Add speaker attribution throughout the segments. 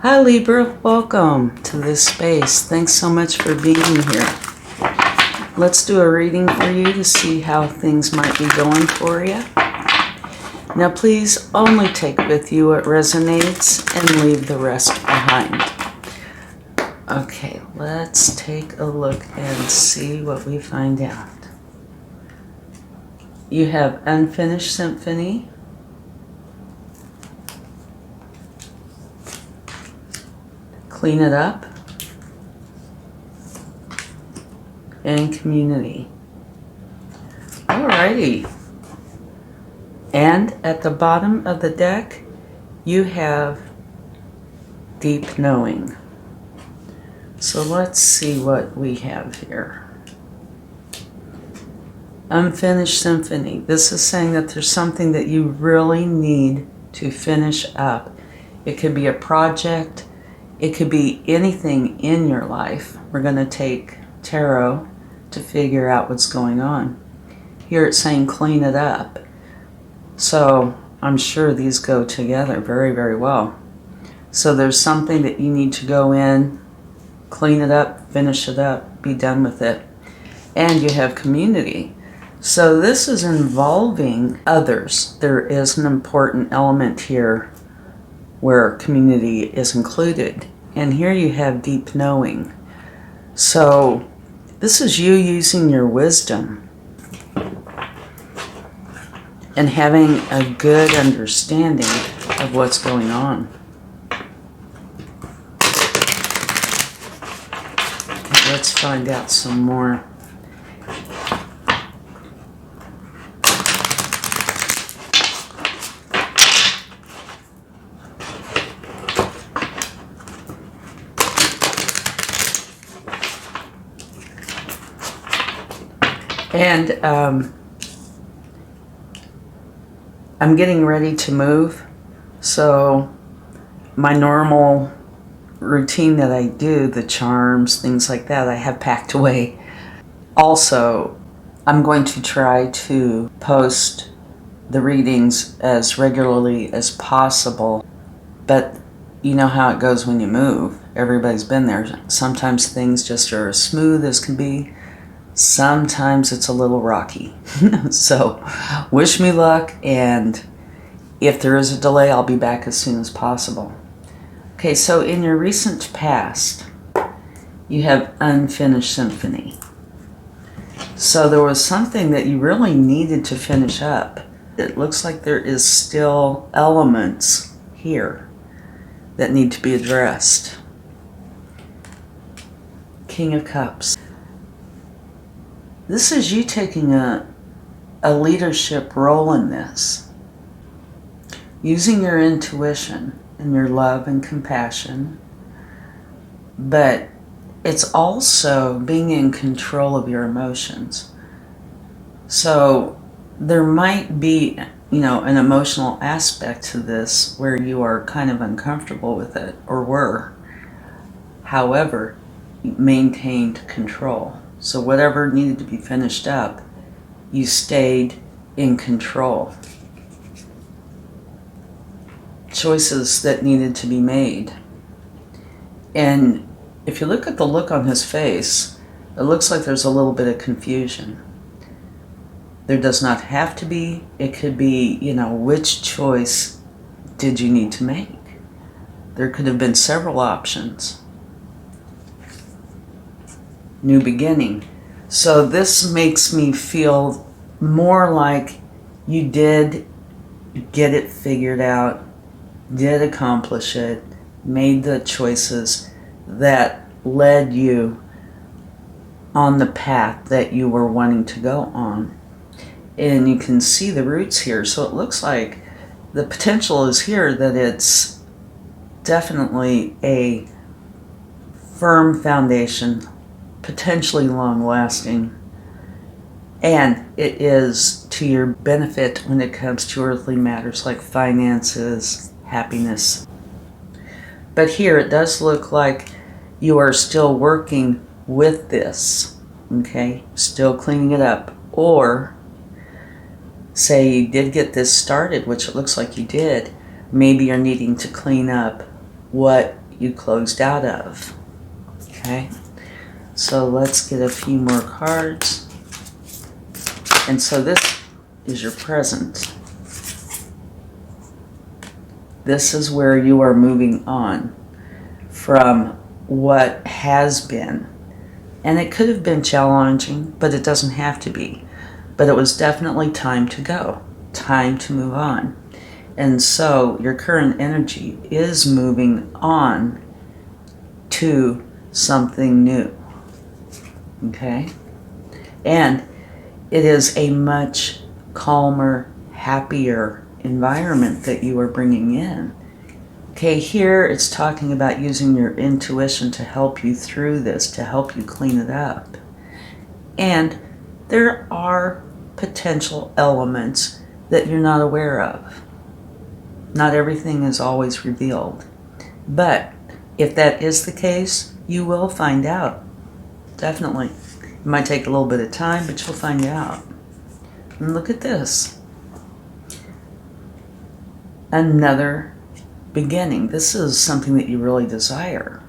Speaker 1: Hi Libra, welcome to this space. Thanks so much for being here. Let's do a reading for you to see how things might be going for you. Now please only take with you what resonates and leave the rest behind. Okay, let's take a look and see what we find out. You have Unfinished Symphony, Clean It Up, and Community. Alrighty. And at the bottom of the deck, you have Deep Knowing. So let's see what we have here. Unfinished Symphony. This is saying that there's something that you really need to finish up. It could be a project. It could be anything in your life. We're going to take tarot to figure out what's going on. Here it's saying clean it up. So I'm sure these go together very, very well. So there's something that you need to go in, clean it up, finish it up, be done with it. And you have Community. So this is involving others. There is an important element here where community is included. And here you have Deep Knowing. So this is you using your wisdom and having a good understanding of what's going on. Let's find out some more. And I'm getting ready to move, so my normal routine that I do, the charms, things like that, I have packed away. Also, I'm going to try to post the readings as regularly as possible, but you know how it goes when you move. Everybody's been there. Sometimes things just are as smooth as can be. Sometimes it's a little rocky. So wish me luck, and if there is a delay, I'll be back as soon as possible. Okay, so in your recent past, you have Unfinished Symphony. So there was something that you really needed to finish up. It looks like there is still elements here that need to be addressed. King of Cups. This is you taking a leadership role in this, using your intuition and your love and compassion, but it's also being in control of your emotions. So there might be, an emotional aspect to this where you are kind of uncomfortable with it, or were. However, you maintained control. So whatever needed to be finished up, you stayed in control. Choices that needed to be made. And if you look at the look on his face, it looks like there's a little bit of confusion. There does not have to be. It could be, which choice did you need to make? There could have been several options. New beginning. So this makes me feel more like you did get it figured out, did accomplish it, made the choices that led you on the path that you were wanting to go on. And you can see the roots here. So it looks like the potential is here that it's definitely a firm foundation, potentially long-lasting, and it is to your benefit when it comes to earthly matters like finances, happiness. But here it does look like you are still working with this, okay? Still cleaning it up. Or say you did get this started, which it looks like you did, maybe you're needing to clean up what you closed out of. Okay? So let's get a few more cards. And so this is your present. This is where you are moving on from what has been. And it could have been challenging, but it doesn't have to be. But it was definitely time to go, time to move on. And so your current energy is moving on to something new. Okay? And it is a much calmer, happier environment that you are bringing in. Okay, here it's talking about using your intuition to help you through this, to help you clean it up. And there are potential elements that you're not aware of. Not everything is always revealed. But if that is the case, you will find out. Definitely. It might take a little bit of time, but you'll find out. And look at this. Another beginning. This is something that you really desire.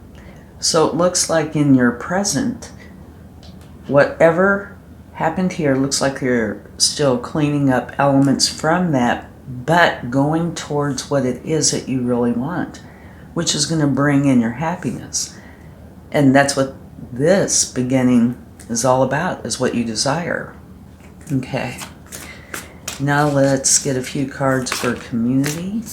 Speaker 1: So it looks like in your present, whatever happened here looks like you're still cleaning up elements from that, but going towards what it is that you really want, which is going to bring in your happiness. And that's what this beginning is all about, is what you desire. Okay. Now let's get a few cards for community.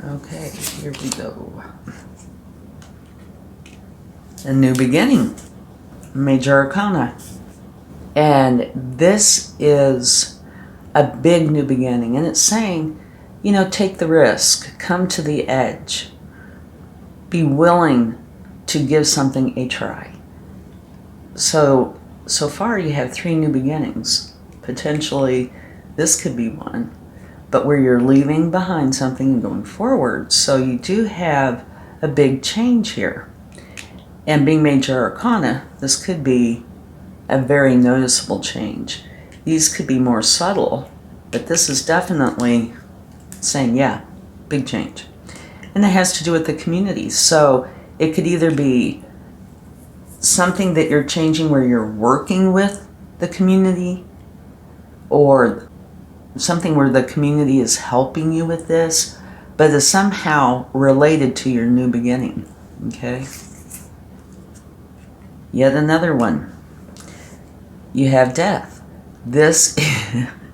Speaker 1: Okay, here we go. A new beginning. Major Arcana. And this is a big new beginning. And it's saying, you know, take the risk. Come to the edge. Be willing to give something a try. So far you have 3 new beginnings. Potentially this could be one. But where you're leaving behind something and going forward. So you do have a big change here. And being Major Arcana, this could be a very noticeable change. These could be more subtle, but this is definitely saying, yeah, big change. And it has to do with the community. So it could either be something that you're changing where you're working with the community, or something where the community is helping you with this, but is somehow related to your new beginning. Okay? Yet another one. You have death. This,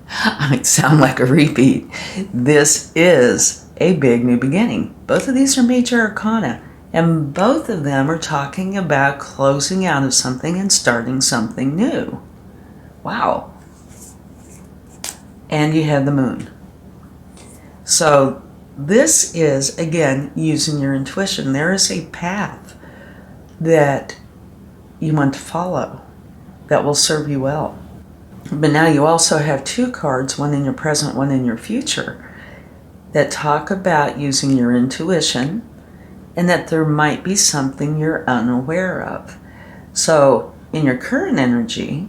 Speaker 1: I might sound like a repeat. This is a big new beginning. Both of these are Major Arcana, and both of them are talking about closing out of something and starting something new. Wow. And you have the moon. So this is, again, using your intuition. There is a path that you want to follow that will serve you well. But now you also have 2 cards, one in your present, one in your future, that talk about using your intuition and that there might be something you're unaware of. So in your current energy,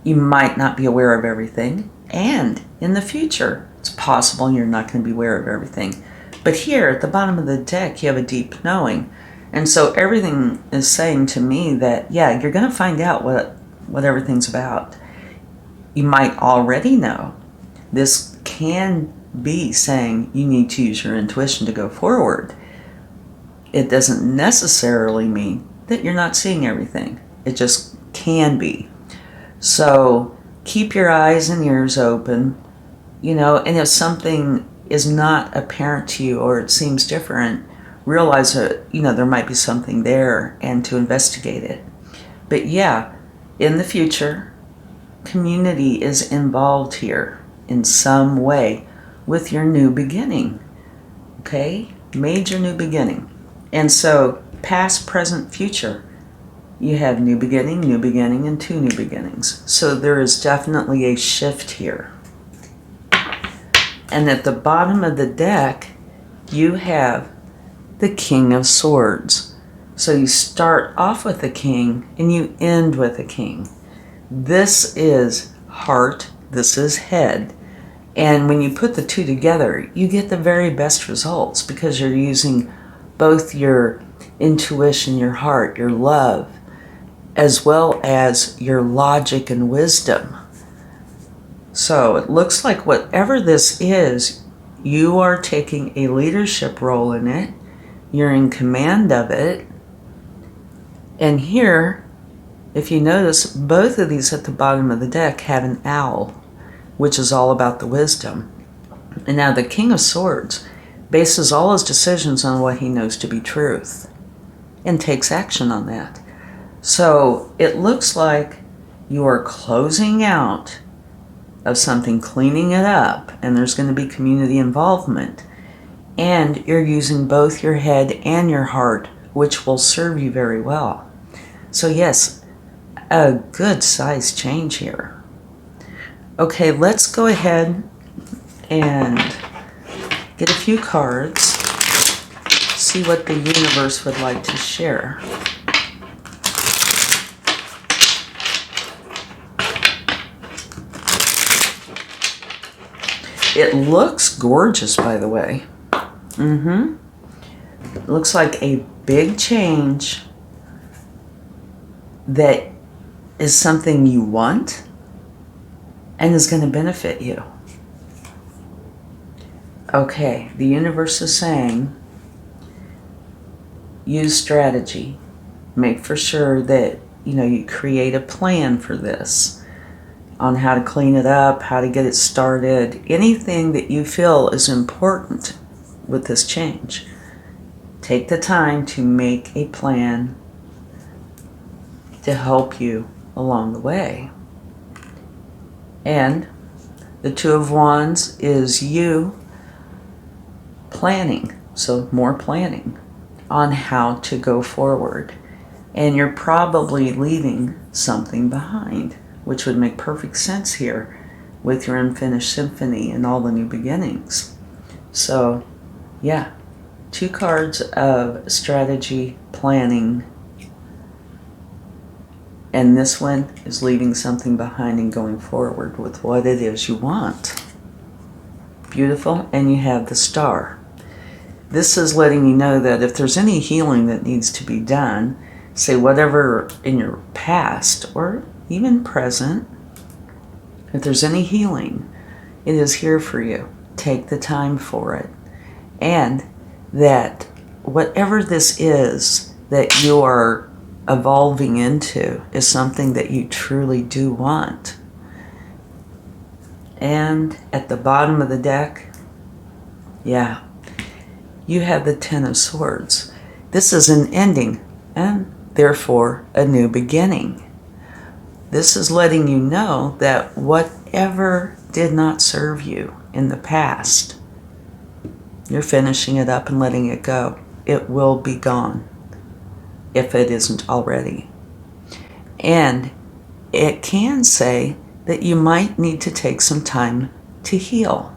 Speaker 1: you might not be aware of everything. And in the future, it's possible you're not going to be aware of everything. But here at the bottom of the deck, you have a deep knowing. And so everything is saying to me that, yeah, you're going to find out what everything's about. You might already know. This can be saying you need to use your intuition to go forward. It doesn't necessarily mean that you're not seeing everything. It just can be. So keep your eyes and ears open, you know, and if something is not apparent to you or it seems different, realize that, you know, there might be something there and to investigate it. But yeah, in the future, community is involved here in some way with your new beginning. Okay? Major new beginning. And so past, present, future, you have new beginning, and 2 new beginnings. So there is definitely a shift here. And at the bottom of the deck, you have the King of Swords. So you start off with the King and you end with the King. This is heart, this is head. And when you put the two together, you get the very best results because you're using both your intuition, your heart, your love, as well as your logic and wisdom. So it looks like whatever this is, you are taking a leadership role in it. You're in command of it. And here, if you notice, both of these at the bottom of the deck have an owl, which is all about the wisdom. And now the King of Swords bases all his decisions on what he knows to be truth and takes action on that. So it looks like you are closing out of something, cleaning it up, and there's going to be community involvement. And you're using both your head and your heart, which will serve you very well. So yes, a good size change here. Okay, let's go ahead and get a few cards, see what the universe would like to share. It looks gorgeous, by the way. It looks like a big change that is something you want and is going to benefit you. Okay, the universe is saying, use strategy. Make for sure that, you create a plan for this, on how to clean it up, how to get it started, anything that you feel is important with this change. Take the time to make a plan to help you along the way. And the Two of Wands is you planning, so more planning on how to go forward. And you're probably leaving something behind, which would make perfect sense here with your unfinished symphony and all the new beginnings. So yeah, 2 cards of strategy, planning, and this one is leaving something behind and going forward with what it is you want. Beautiful. And you have the Star. This is letting you know that if there's any healing that needs to be done, say whatever in your past or even present, if there's any healing, it is here for you. Take the time for it. And that whatever this is that you are evolving into is something that you truly do want. And at the bottom of the deck, yeah, you have the Ten of Swords. This is an ending and therefore a new beginning. This is letting you know that whatever did not serve you in the past, you're finishing it up and letting it go. It will be gone if it isn't already. And it can say that you might need to take some time to heal.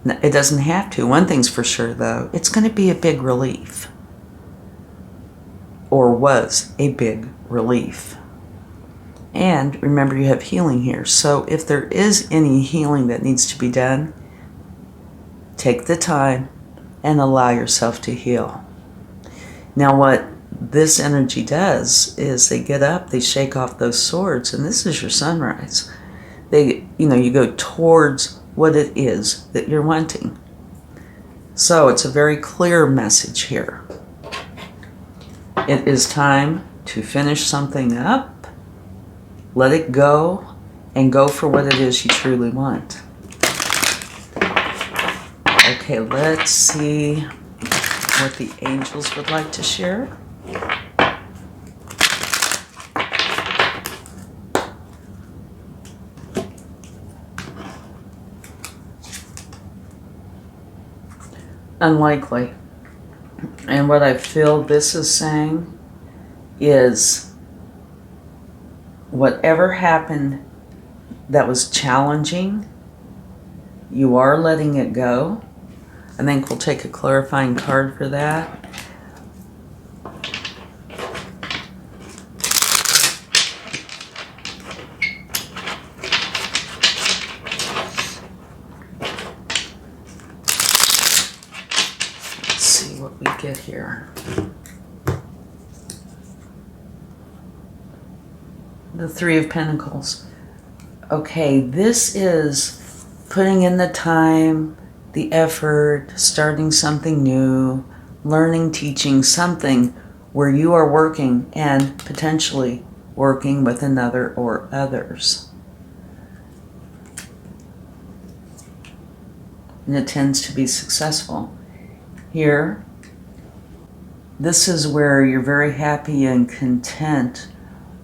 Speaker 1: Now, it doesn't have to. One thing's for sure, though, it's going to be a big relief. Or was a big relief. And remember, you have healing here. So if there is any healing that needs to be done, take the time and allow yourself to heal. Now what this energy does is they get up, they shake off those swords, and this is your sunrise. You go towards what it is that you're wanting. So it's a very clear message here. It is time to finish something up, let it go, and go for what it is you truly want. Okay, let's see what the angels would like to share. Unlikely. And what I feel this is saying is whatever happened that was challenging, you are letting it go. I think we'll take a clarifying card for that. see what we get here. The Three of Pentacles. Okay, this is putting in the time, the effort, starting something new, learning, teaching something where you are working and potentially working with another or others. And it tends to be successful. Here, this is where you're very happy and content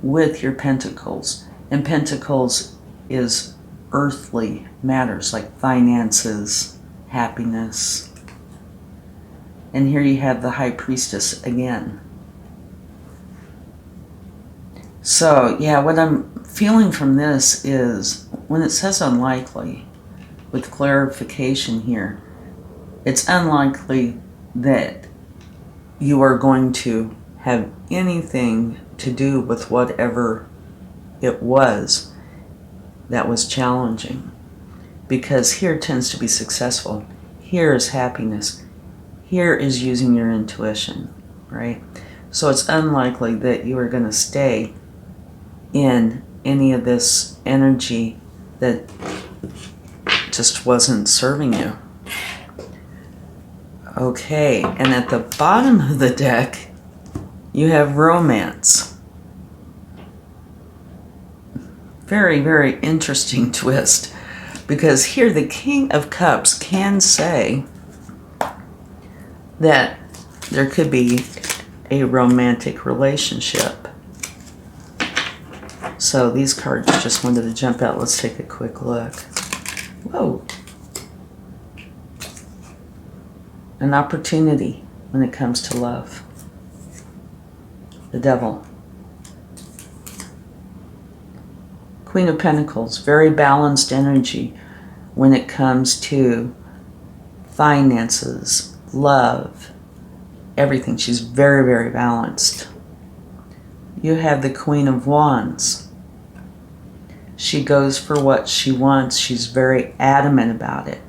Speaker 1: with your pentacles. And pentacles is earthly matters like finances, happiness. And here you have the High Priestess again. So, yeah, what I'm feeling from this is when it says unlikely, with clarification here, it's unlikely that you are going to have anything to do with whatever it was that was challenging. Because here tends to be successful. Here is happiness. Here is using your intuition, right? So it's unlikely that you are going to stay in any of this energy that just wasn't serving you. Okay, and at the bottom of the deck, you have romance. Very, very interesting twist. Because here the King of Cups can say that there could be a romantic relationship. So these cards just wanted to jump out. Let's take a quick look. Whoa. An opportunity when it comes to love. The Devil. Queen of Pentacles. Very balanced energy when it comes to finances, love, everything. She's very, very balanced. You have the Queen of Wands. She goes for what she wants. She's very adamant about it.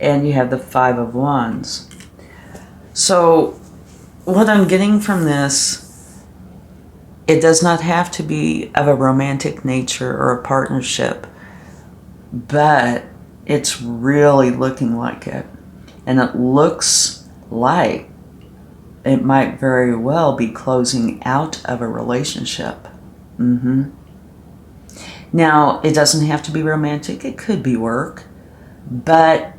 Speaker 1: And you have the Five of Wands. So what I'm getting from this, it does not have to be of a romantic nature or a partnership, but it's really looking like it. And it looks like it might very well be closing out of a relationship. Now, it doesn't have to be romantic. It could be work. But,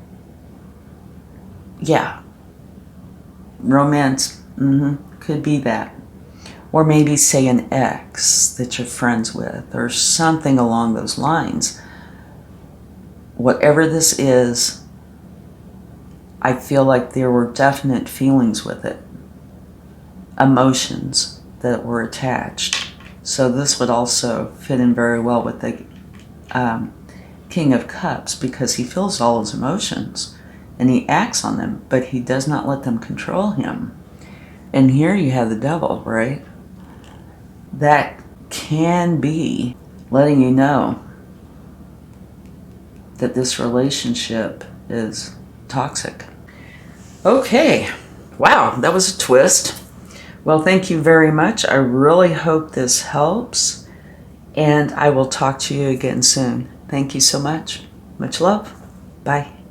Speaker 1: yeah. Romance, could be that. Or maybe, say, an ex that you're friends with, or something along those lines. Whatever this is, I feel like there were definite feelings with it. Emotions that were attached. So this would also fit in very well with the King of Cups, because he feels all his emotions and he acts on them, but he does not let them control him. And here you have the Devil, right? That can be letting you know that this relationship is toxic. Okay, wow, that was a twist. Well, thank you very much. I really hope this helps, and I will talk to you again soon. Thank you so much. Much love. Bye.